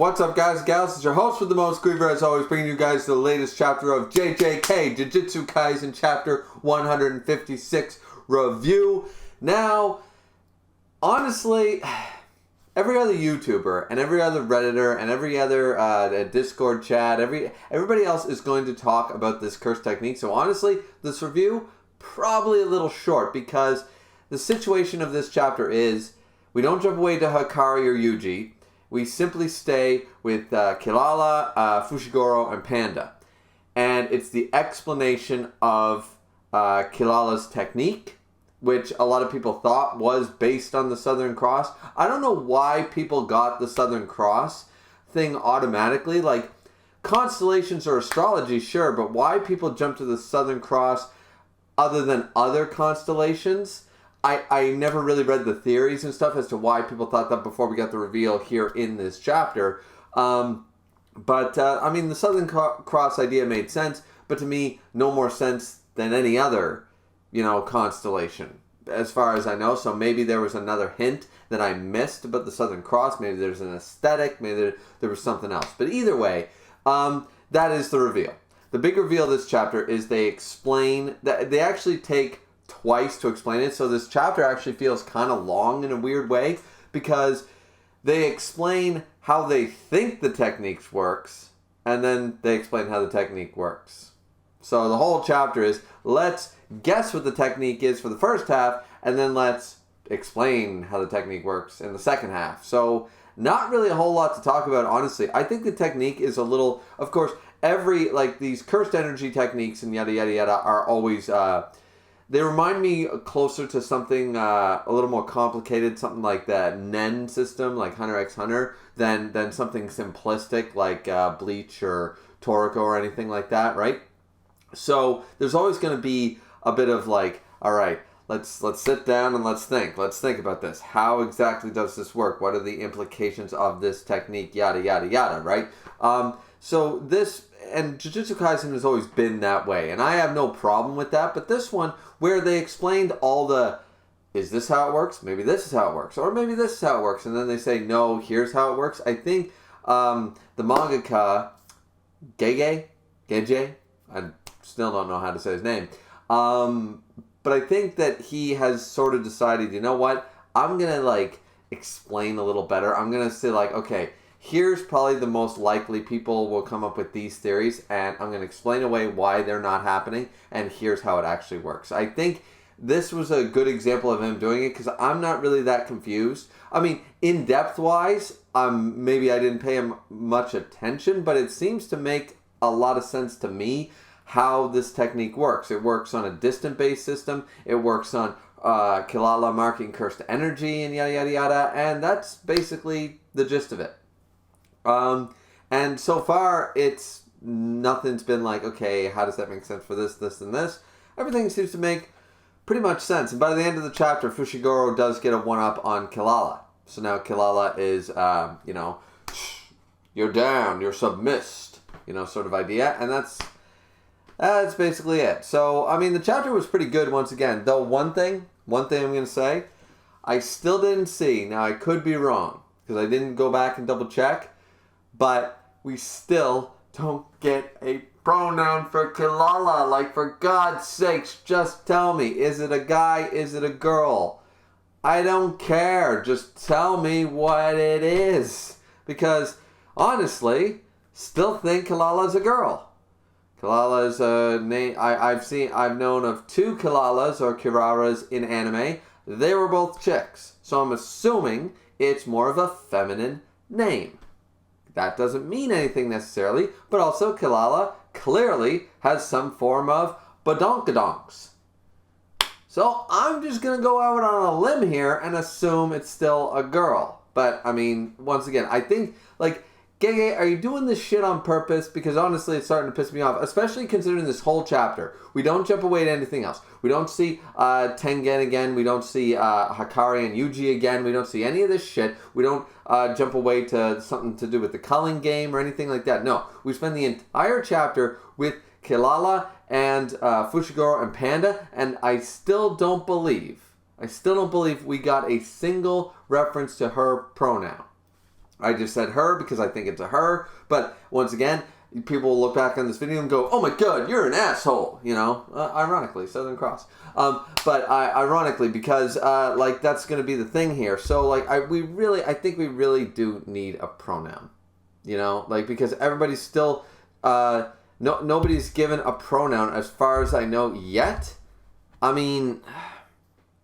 What's up, guys and gals? It's your host with the most, Griever, as always, bringing you guys the latest chapter of JJK, Jujutsu Kaisen Chapter 156 review. Now, honestly, every other YouTuber and every other Redditor and every other Discord chat, everybody else is going to talk about this curse technique. So honestly, this review, probably a little short, because the situation of this chapter is, we don't jump away to Hikari or Yuji. We simply stay with Kirara, Fushiguro, and Panda. And it's the explanation of Kirara's technique, which a lot of people thought was based on the Southern Cross. I don't know why people got the Southern Cross thing automatically. Like, constellations or astrology, sure, but why people jump to the Southern Cross other than other constellations? I never really read the theories and stuff as to why people thought that before we got the reveal here in this chapter. I mean, the Southern Cross idea made sense, but to me, no more sense than any other, constellation, as far as I know. So maybe there was another hint that I missed about the Southern Cross. Maybe there's an aesthetic. Maybe there was something else. But either way, that is the reveal. The big reveal of this chapter is they explain that they actually take twice to explain it, so this chapter actually feels kind of long in a weird way, because they explain how they think the technique works, and then they explain how the technique works. So the whole chapter is, let's guess what the technique is for the first half, and then let's explain how the technique works in the second half. So not really a whole lot to talk about, honestly. I think the technique is a little, of course, these cursed energy techniques and yada yada yada are always they remind me closer to something a little more complicated, something like the Nen system, like Hunter x Hunter, than something simplistic like Bleach or Toriko or anything like that, right? So there's always going to be a bit of like, all right, let's sit down and let's think about this. How exactly does this work? What are the implications of this technique? Yada yada yada, right? So this, and Jujutsu Kaisen has always been that way, and I have no problem with that, but this one, where they explained all the, is this how it works? Maybe this is how it works, or maybe this is how it works, and then they say, no, here's how it works. I think the mangaka, Geje, I still don't know how to say his name, but I think that he has sort of decided, you know what, I'm going to, explain a little better. I'm going to say, okay, here's probably the most likely people will come up with these theories, and I'm going to explain away why they're not happening, and here's how it actually works. I think this was a good example of him doing it, because I'm not really that confused. I mean, in-depth-wise, maybe I didn't pay him much attention, but it seems to make a lot of sense to me how this technique works. It works on a distant-based system. It works on Kirara marking cursed energy and yada yada yada, and that's basically the gist of it. And so far, nothing's been like, okay, how does that make sense for this, this, and this? Everything seems to make pretty much sense. And by the end of the chapter, Fushiguro does get a one-up on Kirara. So now Kirara is, you're down, you're submissed, sort of idea. And that's basically it. So, I mean, the chapter was pretty good once again. Though one thing I'm going to say, I still didn't see, now I could be wrong, because I didn't go back and double check, but we still don't get a pronoun for Kirara. For God's sakes, just tell me. Is it a guy? Is it a girl? I don't care. Just tell me what it is. Because, honestly, still think Kirara's a girl. Kirara's a name. I've known of two Kiraras or Kiraras in anime. They were both chicks. So I'm assuming it's more of a feminine name. That doesn't mean anything necessarily, but also Kirara clearly has some form of badonkadonks. So I'm just going to go out on a limb here and assume it's still a girl. But, I mean, once again, I think, Gege, are you doing this shit on purpose? Because honestly, it's starting to piss me off, especially considering this whole chapter. We don't jump away to anything else. We don't see Tengen again. We don't see Hikari and Yuji again. We don't see any of this shit. We don't jump away to something to do with the culling game or anything like that. No, we spend the entire chapter with Kirara and Fushiguro and Panda, and I still don't believe we got a single reference to her pronoun. I just said her because I think it's a her. But once again, people will look back on this video and go, "Oh my God, you're an asshole," ironically, Southern Cross. Ironically, because like that's going to be the thing here. So like I think we really do need a pronoun, like because everybody's still nobody's given a pronoun as far as I know yet. I mean,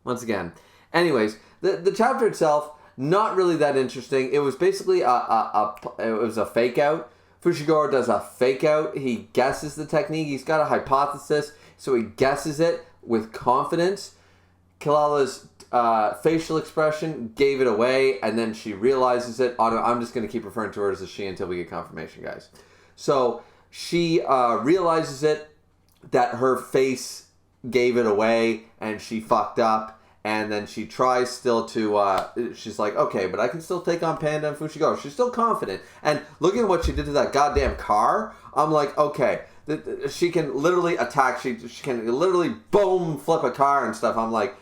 once again, anyways, the chapter itself not really that interesting. It was basically it was a fake out. Fushiguro does a fake out. He guesses the technique. He's got a hypothesis, so he guesses it with confidence. Kilala's facial expression gave it away, and then she realizes it. I'm just going to keep referring to her as a she until we get confirmation, guys. So she realizes it, that her face gave it away, and she fucked up. And then she tries still to, she's like, okay, but I can still take on Panda and Fushiguro. She's still confident. And looking at what she did to that goddamn car, I'm like, okay, she can literally attack. She can literally, boom, flip a car and stuff. I'm like,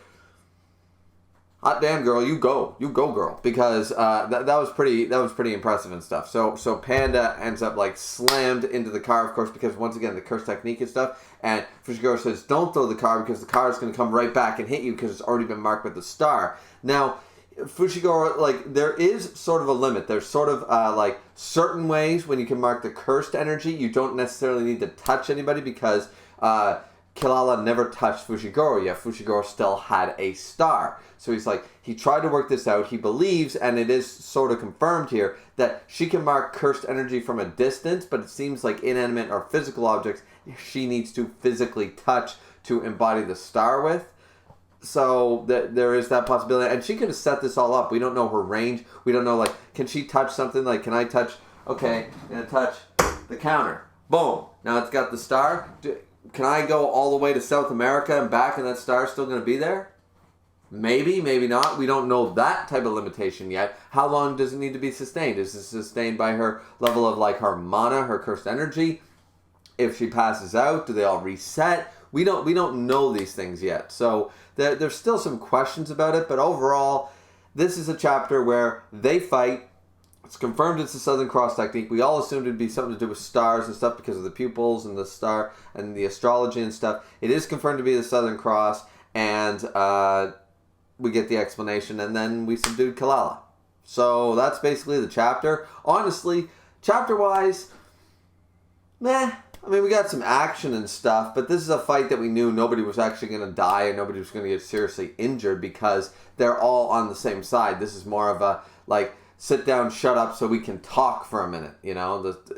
hot damn, girl, you go, girl. Because that was pretty impressive and stuff. So Panda ends up like slammed into the car, of course, because once again, the curse technique and stuff. And Fushiguro says, don't throw the car because the car is going to come right back and hit you because it's already been marked with the star. Now, Fushiguro, like, there is sort of a limit. There's sort of, like, certain ways when you can mark the cursed energy. You don't necessarily need to touch anybody because Kilala never touched Fushiguro yet. Fushiguro still had a star. So he's like, he tried to work this out. He believes, and it is sort of confirmed here, that she can mark cursed energy from a distance, but it seems like inanimate or physical objects she needs to physically touch to embody the star with. So there is that possibility. And she could have set this all up. We don't know her range. We don't know, like, can she touch something? Like, can I touch, okay, I'm going to touch the counter. Boom. Now it's got the star. Can I go all the way to South America and back and that star's still going to be there? Maybe, maybe not. We don't know that type of limitation yet. How long does it need to be sustained? Is it sustained by her level of, like, her mana, her cursed energy? If she passes out, do they all reset? We don't know these things yet. So there's still some questions about it. But overall, this is a chapter where they fight. It's confirmed it's the Southern Cross technique. We all assumed it'd be something to do with stars and stuff because of the pupils and the star and the astrology and stuff. It is confirmed to be the Southern Cross, and we get the explanation, and then we subdued Kilala. So that's basically the chapter. Honestly, chapter-wise, meh. I mean, we got some action and stuff, but this is a fight that we knew nobody was actually going to die and nobody was going to get seriously injured because they're all on the same side. This is more of a, like, sit down, shut up so we can talk for a minute,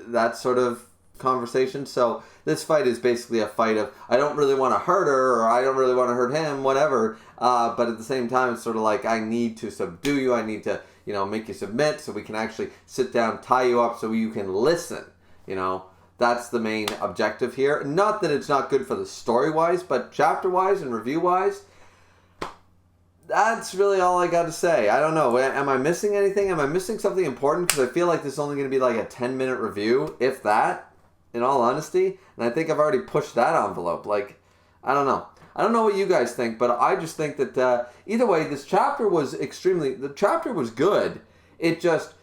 that sort of conversation. So this fight is basically a fight of, I don't really want to hurt her, or I don't really want to hurt him, whatever. But at the same time, it's sort of like, I need to subdue you. I need to, make you submit so we can actually sit down, tie you up so you can listen, That's the main objective here. Not that it's not good for the story-wise, but chapter-wise and review-wise, that's really all I got to say. I don't know. Am I missing anything? Am I missing something important? Because I feel like this is only going to be like a 10-minute review, if that, in all honesty. And I think I've already pushed that envelope. Like, I don't know. I don't know what you guys think, but I just think that either way, the chapter was good. It just,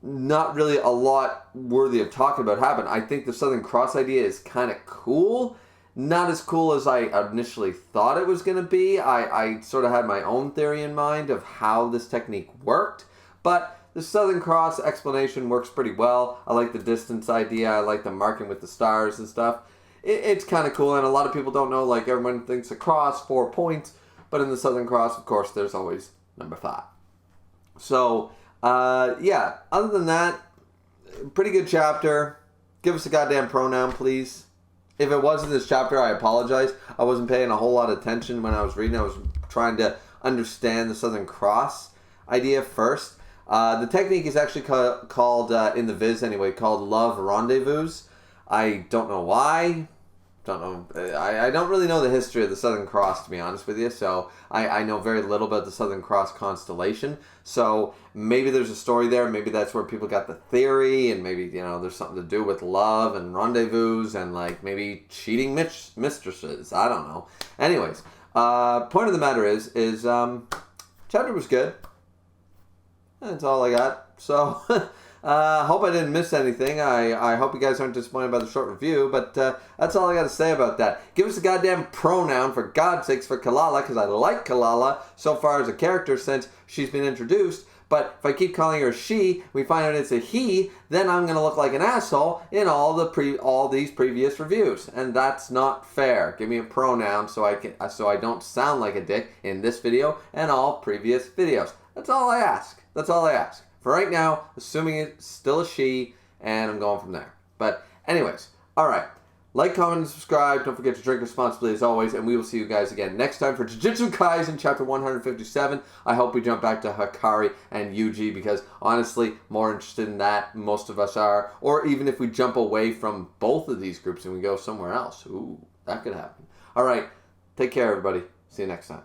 not really a lot worthy of talking about happened. I think the Southern Cross idea is kind of cool. Not as cool as I initially thought it was going to be. I sort of had my own theory in mind of how this technique worked. But the Southern Cross explanation works pretty well. I like the distance idea. I like the marking with the stars and stuff. It's kind of cool. And a lot of people don't know, like, everyone thinks a cross, 4 points. But in the Southern Cross, of course, there's always number 5. So, yeah, other than that, pretty good chapter. Give us a goddamn pronoun, please. If it wasn't this chapter, I apologize. I wasn't paying a whole lot of attention when I was reading. I was trying to understand the Southern Cross idea first. The technique is actually called, in the Viz anyway, called Love Rendezvous. I don't know why. Don't know. I don't really know the history of the Southern Cross, to be honest with you. So I know very little about the Southern Cross constellation. So maybe there's a story there. Maybe that's where people got the theory, and maybe there's something to do with love and rendezvous and like maybe cheating mistresses. I don't know. Anyways, point of the matter is chapter was good. That's all I got. So, hope I didn't miss anything. I hope you guys aren't disappointed by the short review, but that's all I got to say about that. Give us a goddamn pronoun, for God's sakes, for Kalala, because I like Kalala so far as a character since she's been introduced. But if I keep calling her she, we find out it's a he, then I'm going to look like an asshole in all these previous reviews. And that's not fair. Give me a pronoun so I don't sound like a dick in this video and all previous videos. That's all I ask. That's all I ask. For right now, assuming it's still a she, and I'm going from there. But anyways, alright. Like, comment, and subscribe. Don't forget to drink responsibly as always, and we will see you guys again next time for Jujutsu Kaisen Chapter 157. I hope we jump back to Hikari and Yuji, because honestly, more interested in that, most of us are. Or even if we jump away from both of these groups and we go somewhere else. Ooh, that could happen. Alright, take care everybody. See you next time.